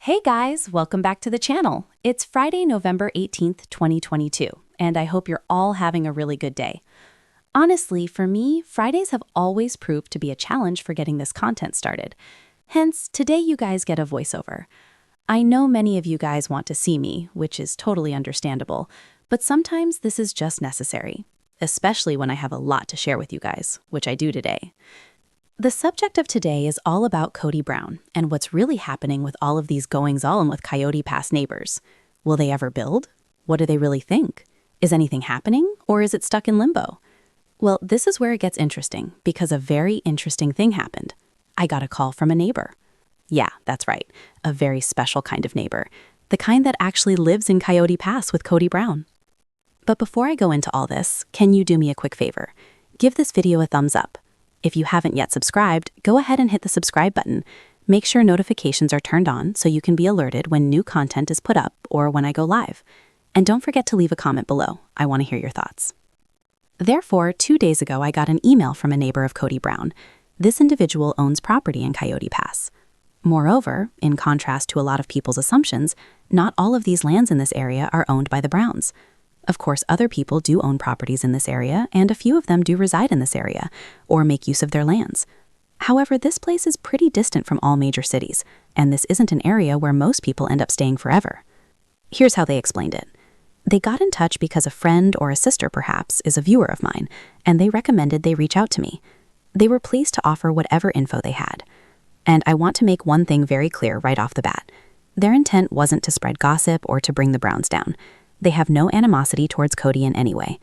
Hey guys, welcome back to the channel. It's Friday, November 18th, 2022, and I hope you're all having a really good day. Honestly, for me, Fridays have always proved to be a challenge for getting this content started. Hence, today you guys get a voiceover. I know many of you guys want to see me, which is totally understandable, but sometimes this is just necessary, especially when I have a lot to share with you guys, which I do today. The subject of today is all about Kody Brown and what's really happening with all of these goings-on with Coyote Pass neighbors. Will they ever build? What do they really think? Is anything happening, or is it stuck in limbo? Well, this is where it gets interesting, because a very interesting thing happened. I got a call from a neighbor. Yeah, that's right, a very special kind of neighbor, the kind that actually lives in Coyote Pass with Kody Brown. But before I go into all this, can you do me a quick favor? Give this video a thumbs up. If you haven't yet subscribed, go ahead and hit the subscribe button. Make sure notifications are turned on so you can be alerted when new content is put up or when I go live. And don't forget to leave a comment below. I want to hear your thoughts. Therefore, 2 days ago, I got an email from a neighbor of Kody Brown. This individual owns property in Coyote Pass. Moreover, in contrast to a lot of people's assumptions, not all of these lands in this area are owned by the Browns. Of course, other people do own properties in this area, and a few of them do reside in this area, or make use of their lands. However, this place is pretty distant from all major cities, and this isn't an area where most people end up staying forever. Here's how they explained it. They got in touch because a friend or a sister, perhaps, is a viewer of mine, and they recommended they reach out to me. They were pleased to offer whatever info they had. And I want to make one thing very clear right off the bat. Their intent wasn't to spread gossip or to bring the Browns down. They have no animosity towards Kody in any way.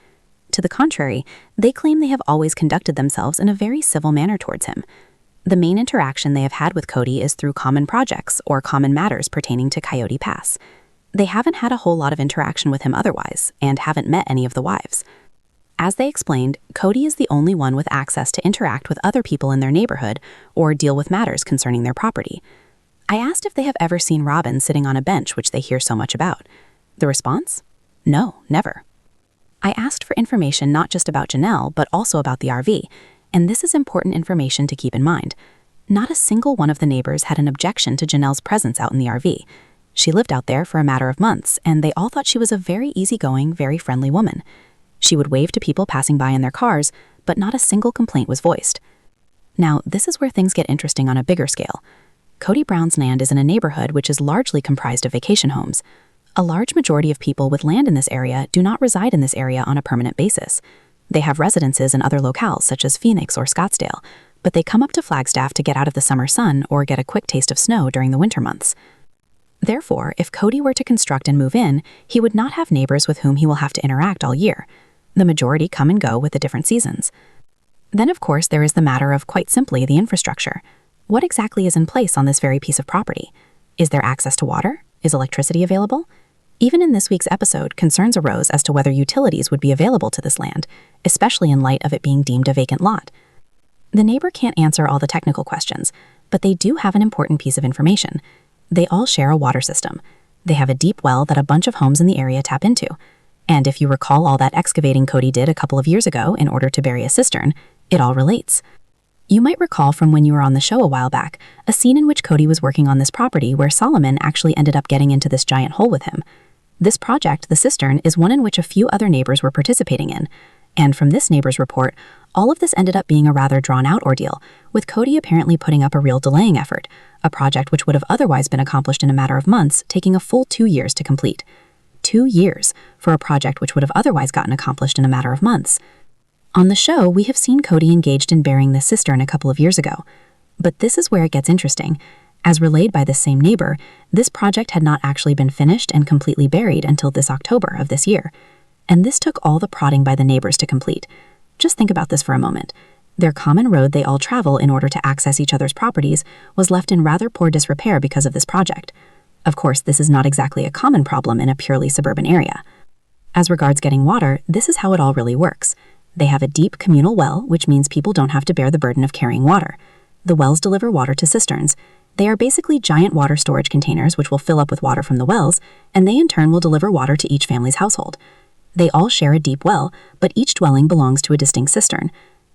To the contrary, they claim they have always conducted themselves in a very civil manner towards him. The main interaction they have had with Kody is through common projects or common matters pertaining to Coyote Pass. They haven't had a whole lot of interaction with him otherwise, and haven't met any of the wives. As they explained, Kody is the only one with access to interact with other people in their neighborhood or deal with matters concerning their property. I asked if they have ever seen Robin sitting on a bench, which they hear so much about. The response? No, never. I asked for information not just about Janelle, but also about the RV, and this is important information to keep in mind. Not a single one of the neighbors had an objection to Janelle's presence out in the RV. She lived out there for a matter of months, and they all thought she was a very easygoing, very friendly woman. She would wave to people passing by in their cars, but not a single complaint was voiced. Now, this is where things get interesting on a bigger scale. Kody Brown's land is in a neighborhood which is largely comprised of vacation homes. A large majority of people with land in this area do not reside in this area on a permanent basis. They have residences in other locales such as Phoenix or Scottsdale, but they come up to Flagstaff to get out of the summer sun or get a quick taste of snow during the winter months. Therefore, if Kody were to construct and move in, he would not have neighbors with whom he will have to interact all year. The majority come and go with the different seasons. Then, of course, there is the matter of, quite simply, the infrastructure. What exactly is in place on this very piece of property? Is there access to water? Is electricity available? Even in this week's episode, concerns arose as to whether utilities would be available to this land, especially in light of it being deemed a vacant lot. The neighbor can't answer all the technical questions, but they do have an important piece of information. They all share a water system. They have a deep well that a bunch of homes in the area tap into. And if you recall all that excavating Kody did a couple of years ago in order to bury a cistern, it all relates. You might recall from when you were on the show a while back, a scene in which Kody was working on this property where Solomon actually ended up getting into this giant hole with him. This project, the cistern, is one in which a few other neighbors were participating in. And from this neighbor's report, all of this ended up being a rather drawn-out ordeal, with Kody apparently putting up a real delaying effort, a project which would have otherwise been accomplished in a matter of months, taking a full 2 years to complete. 2 years for a project which would have otherwise gotten accomplished in a matter of months. On the show, we have seen Kody engaged in burying this cistern a couple of years ago. But this is where it gets interesting. As relayed by this same neighbor, this project had not actually been finished and completely buried until this October of this year. And this took all the prodding by the neighbors to complete. Just think about this for a moment. Their common road they all travel in order to access each other's properties was left in rather poor disrepair because of this project. Of course, this is not exactly a common problem in a purely suburban area. As regards getting water, this is how it all really works. They have a deep communal well, which means people don't have to bear the burden of carrying water. The wells deliver water to cisterns. They are basically giant water storage containers which will fill up with water from the wells, and they in turn will deliver water to each family's household. They all share a deep well, but each dwelling belongs to a distinct cistern.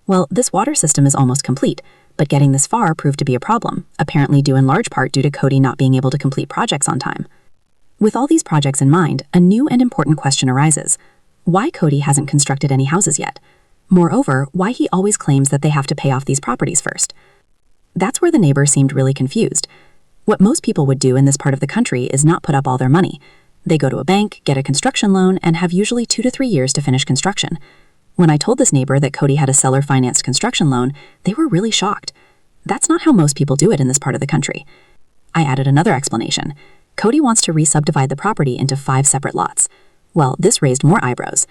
Well, this water system is almost complete, But getting this far proved to be a problem, apparently due in large part due to Kody not being able to complete projects on time. With all these projects in mind, a new and important question arises. Why Kody hasn't constructed any houses yet? Moreover, why he always claims that they have to pay off these properties first? That's where the neighbor seemed really confused. What most people would do in this part of the country is not put up all their money. They go to a bank, get a construction loan, and have usually 2 to 3 years to finish construction. When I told this neighbor that Kody had a seller-financed construction loan, they were really shocked. That's not how most people do it in this part of the country. I added another explanation. Kody wants to re-subdivide the property into 5 separate lots. Well, this raised more eyebrows.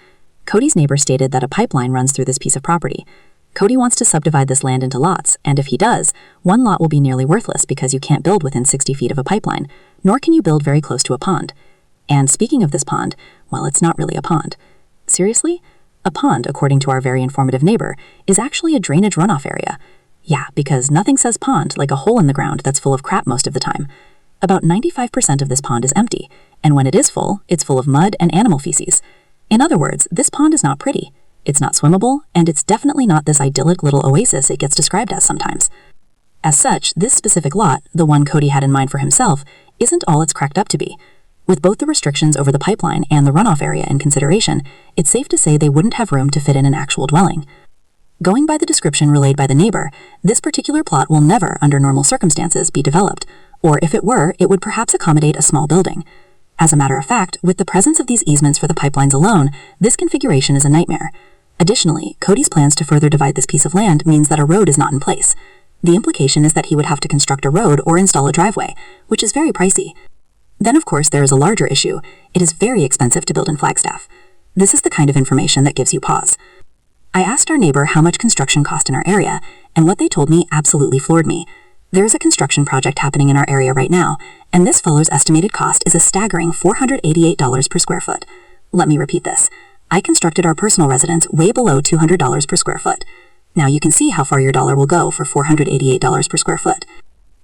Kody's neighbor stated that a pipeline runs through this piece of property. Kody wants to subdivide this land into lots, and if he does, one lot will be nearly worthless because you can't build within 60 feet of a pipeline, nor can you build very close to a pond. And speaking of this pond, well, it's not really a pond. Seriously? A pond, according to our very informative neighbor, is actually a drainage runoff area. Yeah, because nothing says pond like a hole in the ground that's full of crap most of the time. About 95% of this pond is empty, and when it is full, it's full of mud and animal feces. In other words, this pond is not pretty. It's not swimmable, and it's definitely not this idyllic little oasis it gets described as sometimes. As such, this specific lot, the one Kody had in mind for himself, isn't all it's cracked up to be. With both the restrictions over the pipeline and the runoff area in consideration, it's safe to say they wouldn't have room to fit in an actual dwelling. Going by the description relayed by the neighbor, this particular plot will never, under normal circumstances, be developed, or if it were, it would perhaps accommodate a small building. As a matter of fact, with the presence of these easements for the pipelines alone, this configuration is a nightmare. Additionally, Kody's plans to further divide this piece of land means that a road is not in place. The implication is that he would have to construct a road or install a driveway, which is very pricey. Then, of course, there is a larger issue. It is very expensive to build in Flagstaff. This is the kind of information that gives you pause. I asked our neighbor how much construction cost in our area, and what they told me absolutely floored me. There is a construction project happening in our area right now, and this fellow's estimated cost is a staggering $488 per square foot. Let me repeat this. I constructed our personal residence way below $200 per square foot. Now you can see how far your dollar will go for $488 per square foot.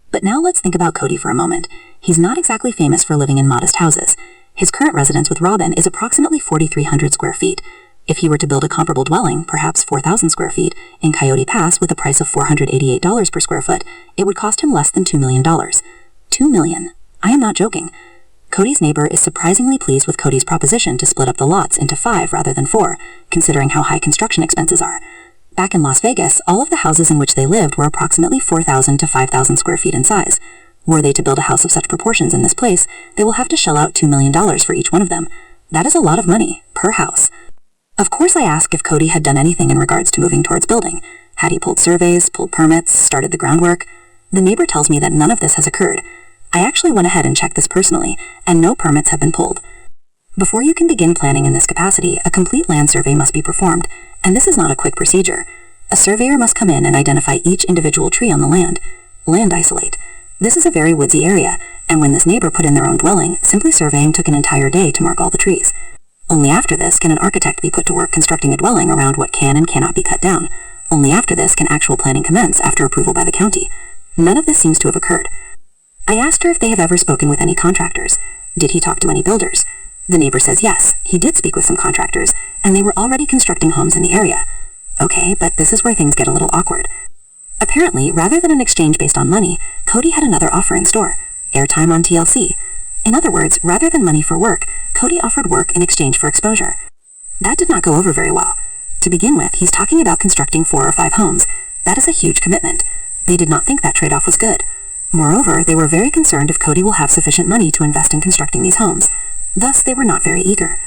But now let's think about Kody for a moment. He's not exactly famous for living in modest houses. His current residence with Robin is approximately 4,300 square feet. If he were to build a comparable dwelling, perhaps 4,000 square feet, in Coyote Pass with a price of $488 per square foot, it would cost him less than $2 million. $2 million. I am not joking. Kody's neighbor is surprisingly pleased with Kody's proposition to split up the lots into 5 rather than 4, considering how high construction expenses are. Back in Las Vegas, all of the houses in which they lived were approximately 4,000 to 5,000 square feet in size. Were they to build a house of such proportions in this place, they will have to shell out $2 million for each one of them. That is a lot of money, per house. Of course I asked if Kody had done anything in regards to moving towards building. Had he pulled surveys, pulled permits, started the groundwork? The neighbor tells me that none of this has occurred. I actually went ahead and checked this personally, and no permits have been pulled. Before you can begin planning in this capacity, a complete land survey must be performed, and this is not a quick procedure. A surveyor must come in and identify each individual tree on the land. Land isolate. This is a very woodsy area, and when this neighbor put in their own dwelling, simply surveying took an entire day to mark all the trees. Only after this can an architect be put to work constructing a dwelling around what can and cannot be cut down. Only after this can actual planning commence after approval by the county. None of this seems to have occurred. I asked her if they have ever spoken with any contractors. Did he talk to any builders? The neighbor says yes, he did speak with some contractors, and they were already constructing homes in the area. Okay, but this is where things get a little awkward. Apparently, rather than an exchange based on money, Kody had another offer in store, airtime on TLC. In other words, rather than money for work, Kody offered work in exchange for exposure. That did not go over very well. To begin with, he's talking about constructing 4 or 5 homes. That is a huge commitment. They did not think that trade-off was good. Moreover, they were very concerned if Kody will have sufficient money to invest in constructing these homes. Thus, they were not very eager.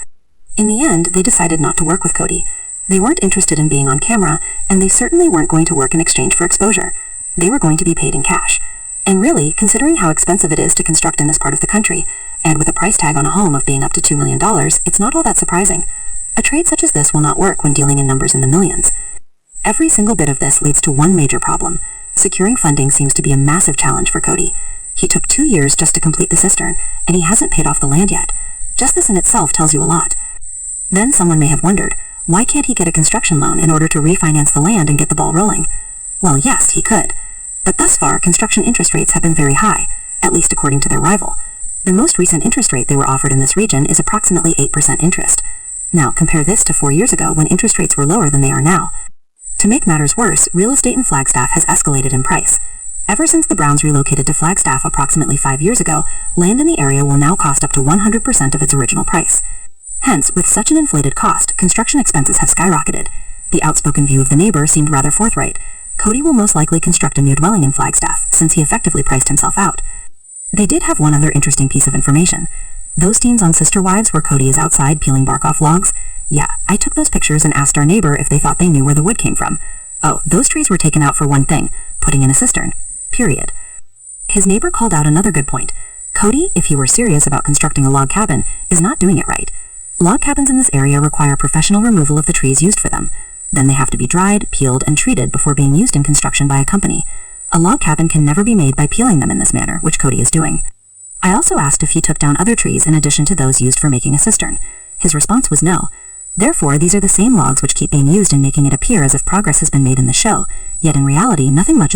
In the end, they decided not to work with Kody. They weren't interested in being on camera, and they certainly weren't going to work in exchange for exposure. They were going to be paid in cash. And really, considering how expensive it is to construct in this part of the country, and with a price tag on a home of being up to $2 million, it's not all that surprising. A trade such as this will not work when dealing in numbers in the millions. Every single bit of this leads to one major problem. Securing funding seems to be a massive challenge for Kody. He took 2 years just to complete the cistern, and he hasn't paid off the land yet. Just this in itself tells you a lot. Then someone may have wondered, why can't he get a construction loan in order to refinance the land and get the ball rolling? Well, yes, he could. But thus far, construction interest rates have been very high, at least according to their rival. The most recent interest rate they were offered in this region is approximately 8% interest. Now, compare this to 4 years ago when interest rates were lower than they are now. To make matters worse, real estate in Flagstaff has escalated in price. Ever since the Browns relocated to Flagstaff approximately 5 years ago, land in the area will now cost up to 100% of its original price. Hence, with such an inflated cost, construction expenses have skyrocketed. The outspoken view of the neighbor seemed rather forthright. Kody will most likely construct a new dwelling in Flagstaff, since he effectively priced himself out. They did have one other interesting piece of information. Those scenes on Sister Wives where Kody is outside peeling bark off logs? Yeah, I took those pictures and asked our neighbor if they thought they knew where the wood came from. Oh, those trees were taken out for one thing, putting in a cistern. Period. His neighbor called out another good point. Kody, if he were serious about constructing a log cabin, is not doing it right. Log cabins in this area require professional removal of the trees used for them. Then they have to be dried, peeled, and treated before being used in construction by a company. A log cabin can never be made by peeling them in this manner, which Kody is doing. I also asked if he took down other trees in addition to those used for making a cistern. His response was no. Therefore, these are the same logs which keep being used in making it appear as if progress has been made in the show, yet in reality, nothing much